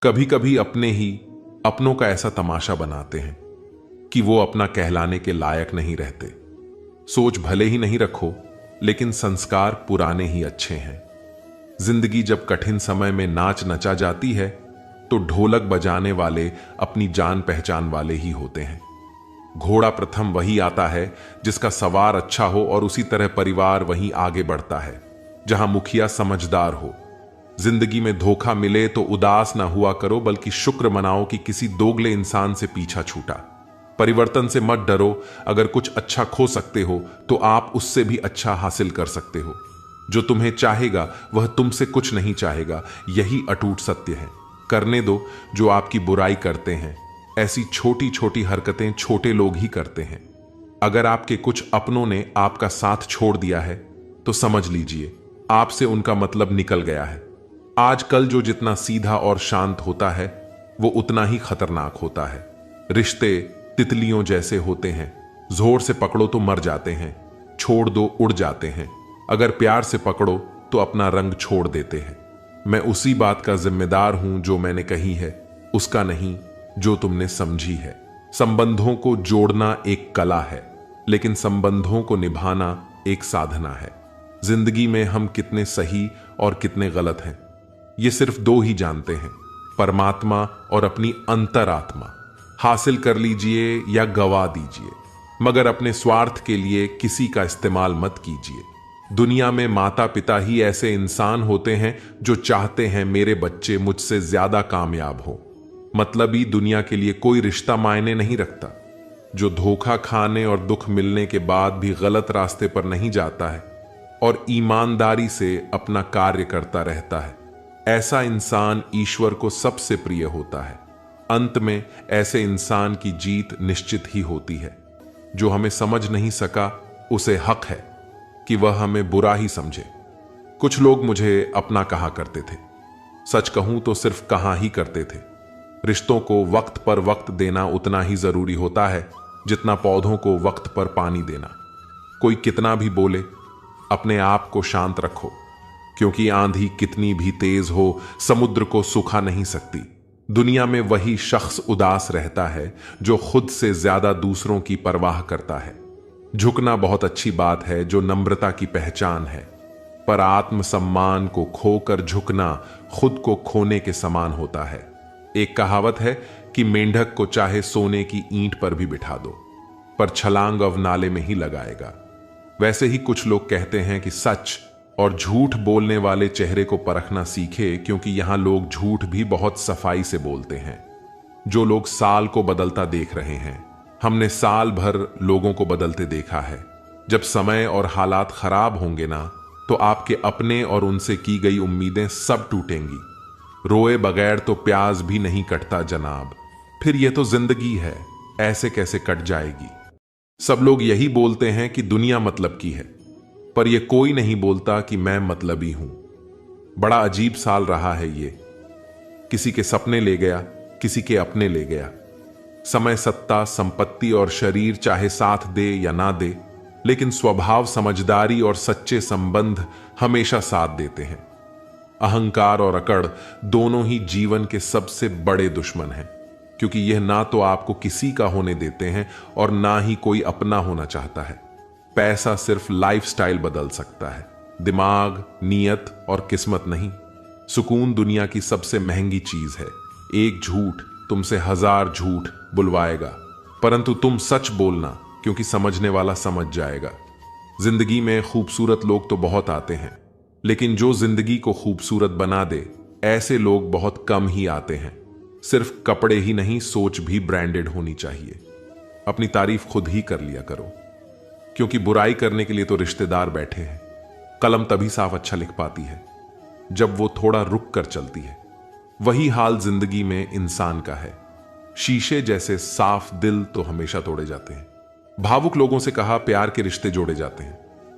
कभी कभी अपने ही अपनों का ऐसा तमाशा बनाते हैं कि वो अपना कहलाने के लायक नहीं रहते। सोच भले ही नहीं रखो, लेकिन संस्कार पुराने ही अच्छे हैं। जिंदगी जब कठिन समय में नाच नचा जाती है तो ढोलक बजाने वाले अपनी जान पहचान वाले ही होते हैं। घोड़ा प्रथम वही आता है जिसका सवार अच्छा हो, और उसी तरह परिवार वहीं आगे बढ़ता है जहां मुखिया समझदार हो। जिंदगी में धोखा मिले तो उदास ना हुआ करो, बल्कि शुक्र मनाओ कि किसी दोगले इंसान से पीछा छूटा। परिवर्तन से मत डरो, अगर कुछ अच्छा खो सकते हो तो आप उससे भी अच्छा हासिल कर सकते हो। जो तुम्हें चाहेगा वह तुमसे कुछ नहीं चाहेगा, यही अटूट सत्य है। करने दो जो आपकी बुराई करते हैं। ऐसी छोटी छोटी हरकतें छोटे लोग ही करते हैं। अगर आपके कुछ अपनों ने आपका साथ छोड़ दिया है तो समझ लीजिए आपसे उनका मतलब निकल गया है। आजकल जो जितना सीधा और शांत होता है वो उतना ही खतरनाक होता है। रिश्ते तितलियों जैसे होते हैं, जोर से पकड़ो तो मर जाते हैं, छोड़ दो उड़ जाते हैं। अगर प्यार से पकड़ो तो अपना रंग छोड़ देते हैं। मैं उसी बात का जिम्मेदार हूं जो मैंने कही है, उसका नहीं जो तुमने समझी है। संबंधों को जोड़ना एक कला है, लेकिन संबंधों को निभाना एक साधना है। जिंदगी में हम कितने सही और कितने गलत हैं ये सिर्फ दो ही जानते हैं, परमात्मा और अपनी अंतरात्मा। हासिल कर लीजिए या गवा दीजिए, मगर अपने स्वार्थ के लिए किसी का इस्तेमाल मत कीजिए। दुनिया में माता पिता ही ऐसे इंसान होते हैं जो चाहते हैं मेरे बच्चे मुझसे ज्यादा कामयाब हो। मतलबी दुनिया के लिए कोई रिश्ता मायने नहीं रखता। जो धोखा खाने और दुख मिलने के बाद भी गलत रास्ते पर नहीं जाता है और ईमानदारी से अपना कार्य करता रहता है, ऐसा इंसान ईश्वर को सबसे प्रिय होता है। अंत में ऐसे इंसान की जीत निश्चित ही होती है। जो हमें समझ नहीं सका उसे हक है कि वह हमें बुरा ही समझे। कुछ लोग मुझे अपना कहा करते थे, सच कहूं तो सिर्फ कहा ही करते थे। रिश्तों को वक्त पर वक्त देना उतना ही जरूरी होता है जितना पौधों को वक्त पर पानी देना। कोई कितना भी बोले, अपने आप को शांत रखो, क्योंकि आंधी कितनी भी तेज हो समुद्र को सुखा नहीं सकती। दुनिया में वही शख्स उदास रहता है जो खुद से ज्यादा दूसरों की परवाह करता है। झुकना बहुत अच्छी बात है जो नम्रता की पहचान है, पर आत्मसम्मान को खोकर झुकना खुद को खोने के समान होता है। एक कहावत है कि मेंढक को चाहे सोने की ईंट पर भी बिठा दो, पर छलांग अब नाले में ही लगाएगा। वैसे ही कुछ लोग कहते हैं कि सच और झूठ बोलने वाले चेहरे को परखना सीखे, क्योंकि यहां लोग झूठ भी बहुत सफाई से बोलते हैं। जो लोग साल को बदलता देख रहे हैं, हमने साल भर लोगों को बदलते देखा है। जब समय और हालात खराब होंगे ना, तो आपके अपने और उनसे की गई उम्मीदें सब टूटेंगी। रोए बगैर तो प्याज भी नहीं कटता जनाब। फिर ये तो जिंदगी है, ऐसे कैसे कट जाएगी। सब लोग यही बोलते हैं कि दुनिया मतलब की है, पर यह कोई नहीं बोलता कि मैं मतलबी हूं। बड़ा अजीब साल रहा है ये। किसी के सपने ले गया, किसी के अपने ले गया। समय, सत्ता, संपत्ति और शरीर चाहे साथ दे या ना दे, लेकिन स्वभाव, समझदारी और सच्चे संबंध हमेशा साथ देते हैं। अहंकार और अकड़ दोनों ही जीवन के सबसे बड़े दुश्मन हैं, क्योंकि यह ना तो आपको किसी का होने देते हैं और ना ही कोई अपना होना चाहता है। पैसा सिर्फ लाइफस्टाइल बदल सकता है, दिमाग, नीयत और किस्मत नहीं। सुकून दुनिया की सबसे महंगी चीज है। एक झूठ तुमसे 1000 झूठ बुलवाएगा, परंतु तुम सच बोलना, क्योंकि समझने वाला समझ जाएगा। जिंदगी में खूबसूरत लोग तो बहुत आते हैं, लेकिन जो जिंदगी को खूबसूरत बना दे, ऐसे लोग बहुत कम ही आते हैं। सिर्फ कपड़े ही नहीं, सोच भी ब्रांडेड होनी चाहिए। अपनी तारीफ खुद ही कर लिया करो, क्योंकि बुराई करने के लिए तो रिश्तेदार बैठे हैं। कलम तभी साफ अच्छा लिख पाती है जब वो थोड़ा रुक कर चलती है। वही हाल जिंदगी में इंसान का है। शीशे जैसे साफ दिल तो हमेशा तोड़े जाते हैं। भावुक लोगों से कहा प्यार के रिश्ते जोड़े जाते हैं।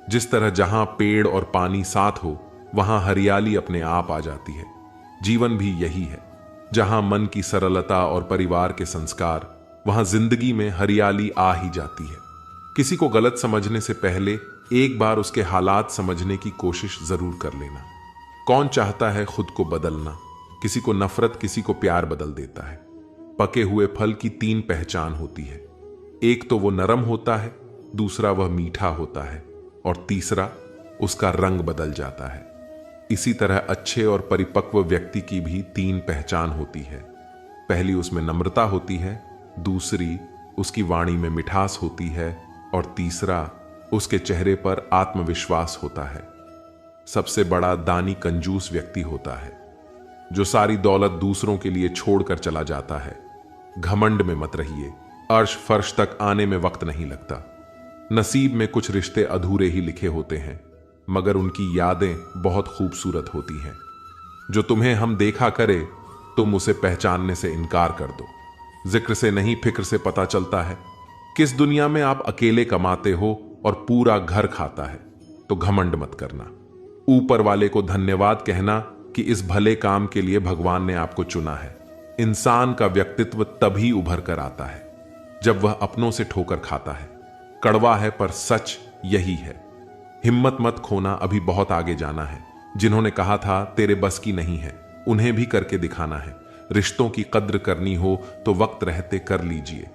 जिस तरह जहां पेड़ और पानी साथ हो, वहां हरियाली अपने आप आ जाती है। जीवन भी यही है, जहां मन की सरलता और परिवार के संस्कार, वहां जिंदगी में हरियाली आ ही जाती है। किसी को गलत समझने से पहले एक बार उसके हालात समझने की कोशिश जरूर कर लेना। कौन चाहता है खुद को बदलना? किसी को नफरत, किसी को प्यार बदल देता है। पके हुए फल की 3 पहचान होती है। एक तो वो नरम होता है, दूसरा वह मीठा होता है और तीसरा उसका रंग बदल जाता है। इसी तरह अच्छे और परिपक्व व्यक्ति की भी 3 पहचान होती है। पहली उसमें नम्रता होती है, दूसरी उसकी वाणी में मिठास होती है और तीसरा उसके चेहरे पर आत्मविश्वास होता है। सबसे बड़ा दानी कंजूस व्यक्ति होता है, जो सारी दौलत दूसरों के लिए छोड़कर चला जाता है। घमंड में मत रहिए, अर्श फर्श तक आने में वक्त नहीं लगता। नसीब में कुछ रिश्ते अधूरे ही लिखे होते हैं, मगर उनकी यादें बहुत खूबसूरत होती हैं। जो तुम्हें हम देखा करे, तुम उसे पहचानने से इनकार कर दो। जिक्र से नहीं, फिक्र से पता चलता है किस दुनिया में आप अकेले कमाते हो और पूरा घर खाता है। तो घमंड मत करना, ऊपर वाले को धन्यवाद कहना कि इस भले काम के लिए भगवान ने आपको चुना है। इंसान का व्यक्तित्व तभी उभर कर आता है जब वह अपनों से ठोकर खाता है। कड़वा है पर सच यही है। हिम्मत मत खोना, अभी बहुत आगे जाना है। जिन्होंने कहा था तेरे बस की नहीं है, उन्हें भी करके दिखाना है। रिश्तों की कद्र करनी हो तो वक्त रहते कर लीजिए,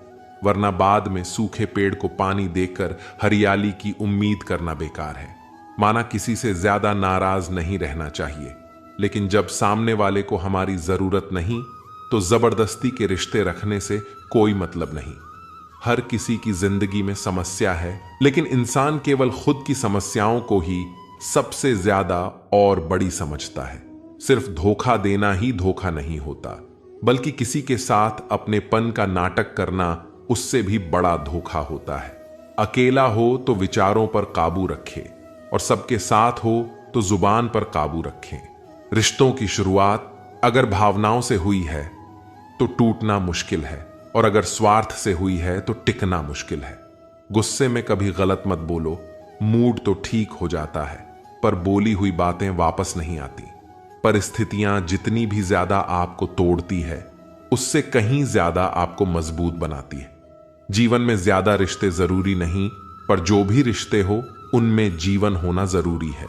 वरना बाद में सूखे पेड़ को पानी देकर हरियाली की उम्मीद करना बेकार है। माना किसी से ज्यादा नाराज नहीं रहना चाहिए, लेकिन जब सामने वाले को हमारी जरूरत नहीं तो जबरदस्ती के रिश्ते रखने से कोई मतलब नहीं। हर किसी की जिंदगी में समस्या है, लेकिन इंसान केवल खुद की समस्याओं को ही सबसे ज्यादा और बड़ी समझता है। सिर्फ धोखा देना ही धोखा नहीं होता, बल्कि किसी के साथ अपनेपन का नाटक करना उससे भी बड़ा धोखा होता है। अकेला हो तो विचारों पर काबू रखे और सबके साथ हो तो जुबान पर काबू रखें। रिश्तों की शुरुआत अगर भावनाओं से हुई है तो टूटना मुश्किल है, और अगर स्वार्थ से हुई है तो टिकना मुश्किल है। गुस्से में कभी गलत मत बोलो, मूड तो ठीक हो जाता है पर बोली हुई बातें वापस नहीं आती। परिस्थितियां जितनी भी ज्यादा आपको तोड़ती है, उससे कहीं ज्यादा आपको मजबूत बनाती है। जीवन में ज्यादा रिश्ते जरूरी नहीं, पर जो भी रिश्ते हो उनमें जीवन होना जरूरी है।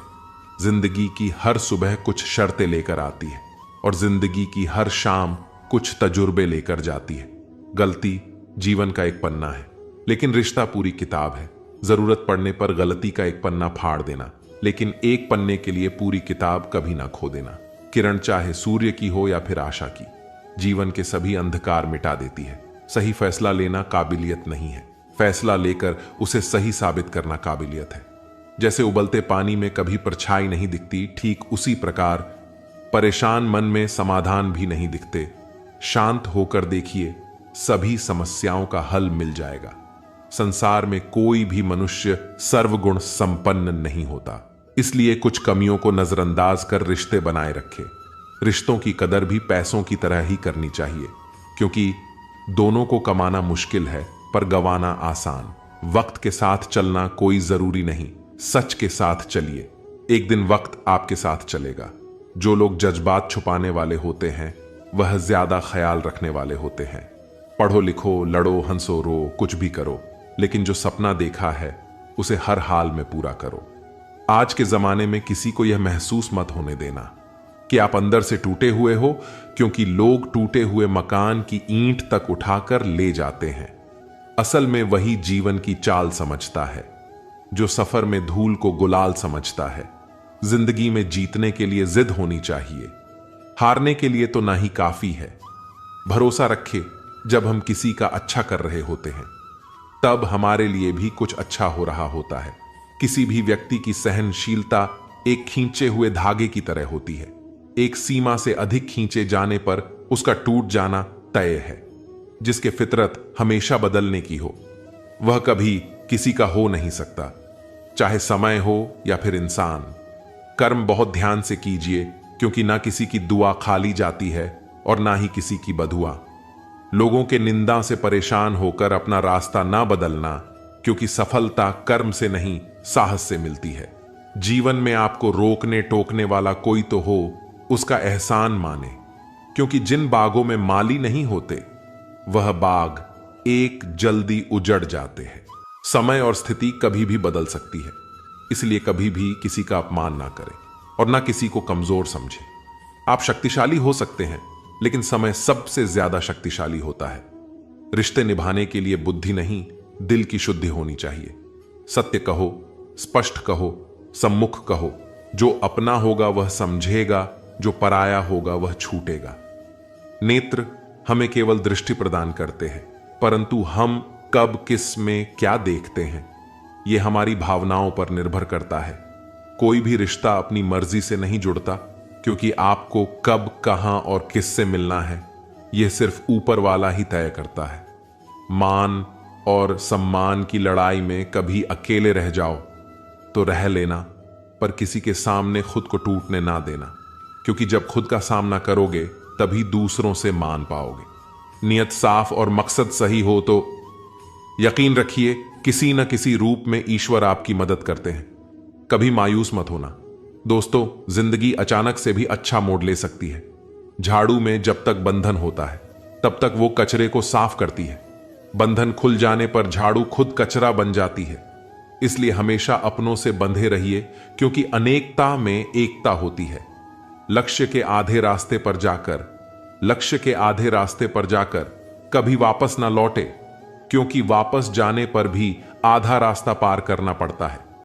जिंदगी की हर सुबह कुछ शर्तें लेकर आती है और जिंदगी की हर शाम कुछ तजुर्बे लेकर जाती है। गलती जीवन का एक पन्ना है, लेकिन रिश्ता पूरी किताब है। जरूरत पड़ने पर गलती का एक पन्ना फाड़ देना, लेकिन एक पन्ने के लिए पूरी किताब कभी ना खो देना। किरण चाहे सूर्य की हो या फिर आशा की, जीवन के सभी अंधकार मिटा देती है। सही फैसला लेना काबिलियत नहीं है, फैसला लेकर उसे सही साबित करना काबिलियत है। जैसे उबलते पानी में कभी परछाई नहीं दिखती, ठीक उसी प्रकार परेशान मन में समाधान भी नहीं दिखते। शांत होकर देखिए, सभी समस्याओं का हल मिल जाएगा। संसार में कोई भी मनुष्य सर्वगुण संपन्न नहीं होता, इसलिए कुछ कमियों को नजरअंदाज कर रिश्ते बनाए रखे। रिश्तों की कदर भी पैसों की तरह ही करनी चाहिए, क्योंकि दोनों को कमाना मुश्किल है पर गंवाना आसान। वक्त के साथ चलना कोई जरूरी नहीं, सच के साथ चलिए, एक दिन वक्त आपके साथ चलेगा। जो लोग जज्बात छुपाने वाले होते हैं वह ज्यादा ख्याल रखने वाले होते हैं। पढ़ो लिखो, लड़ो, हंसो, रो, कुछ भी करो, लेकिन जो सपना देखा है उसे हर हाल में पूरा करो। आज के जमाने में किसी को यह महसूस मत होने देना कि आप अंदर से टूटे हुए हो, क्योंकि लोग टूटे हुए मकान की ईंट तक उठाकर ले जाते हैं। असल में वही जीवन की चाल समझता है जो सफर में धूल को गुलाल समझता है। जिंदगी में जीतने के लिए जिद होनी चाहिए, हारने के लिए तो ना ही काफी है। भरोसा रखे, जब हम किसी का अच्छा कर रहे होते हैं तब हमारे लिए भी कुछ अच्छा हो रहा होता है। किसी भी व्यक्ति की सहनशीलता एक खींचे हुए धागे की तरह होती है। एक सीमा से अधिक खींचे जाने पर उसका टूट जाना तय है। जिसके फितरत हमेशा बदलने की हो वह कभी किसी का हो नहीं सकता, चाहे समय हो या फिर इंसान। कर्म बहुत ध्यान से कीजिए, क्योंकि ना किसी की दुआ खाली जाती है और ना ही किसी की बदुआ। लोगों के निंदा से परेशान होकर अपना रास्ता ना बदलना, क्योंकि सफलता कर्म से नहीं साहस से मिलती है। जीवन में आपको रोकने टोकने वाला कोई तो हो, उसका एहसान माने, क्योंकि जिन बागों में माली नहीं होते वह बाग एक जल्दी उजड़ जाते हैं। समय और स्थिति कभी भी बदल सकती है, इसलिए कभी भी किसी का अपमान ना करें और ना किसी को कमजोर समझें। आप शक्तिशाली हो सकते हैं, लेकिन समय सबसे ज्यादा शक्तिशाली होता है। रिश्ते निभाने के लिए बुद्धि नहीं, दिल की शुद्धि होनी चाहिए। सत्य कहो, स्पष्ट कहो, सम्मुख कहो। जो अपना होगा वह समझेगा, जो पराया होगा वह छूटेगा। नेत्र हमें केवल दृष्टि प्रदान करते हैं, परंतु हम कब किस में क्या देखते हैं यह हमारी भावनाओं पर निर्भर करता है। कोई भी रिश्ता अपनी मर्जी से नहीं जुड़ता, क्योंकि आपको कब, कहां और किससे मिलना है यह सिर्फ ऊपर वाला ही तय करता है। मान और सम्मान की लड़ाई में कभी अकेले रह जाओ तो रह लेना, पर किसी के सामने खुद को टूटने ना देना, क्योंकि जब खुद का सामना करोगे तभी दूसरों से मान पाओगे। नियत साफ और मकसद सही हो तो यकीन रखिए किसी न किसी रूप में ईश्वर आपकी मदद करते हैं। कभी मायूस मत होना दोस्तों, जिंदगी अचानक से भी अच्छा मोड़ ले सकती है। झाड़ू में जब तक बंधन होता है तब तक वो कचरे को साफ करती है। बंधन खुल जाने पर झाड़ू खुद कचरा बन जाती है। इसलिए हमेशा अपनों से बंधे रहिए, क्योंकि अनेकता में एकता होती है। लक्ष्य के आधे रास्ते पर जाकर कभी वापस ना लौटे, क्योंकि वापस जाने पर भी आधा रास्ता पार करना पड़ता है।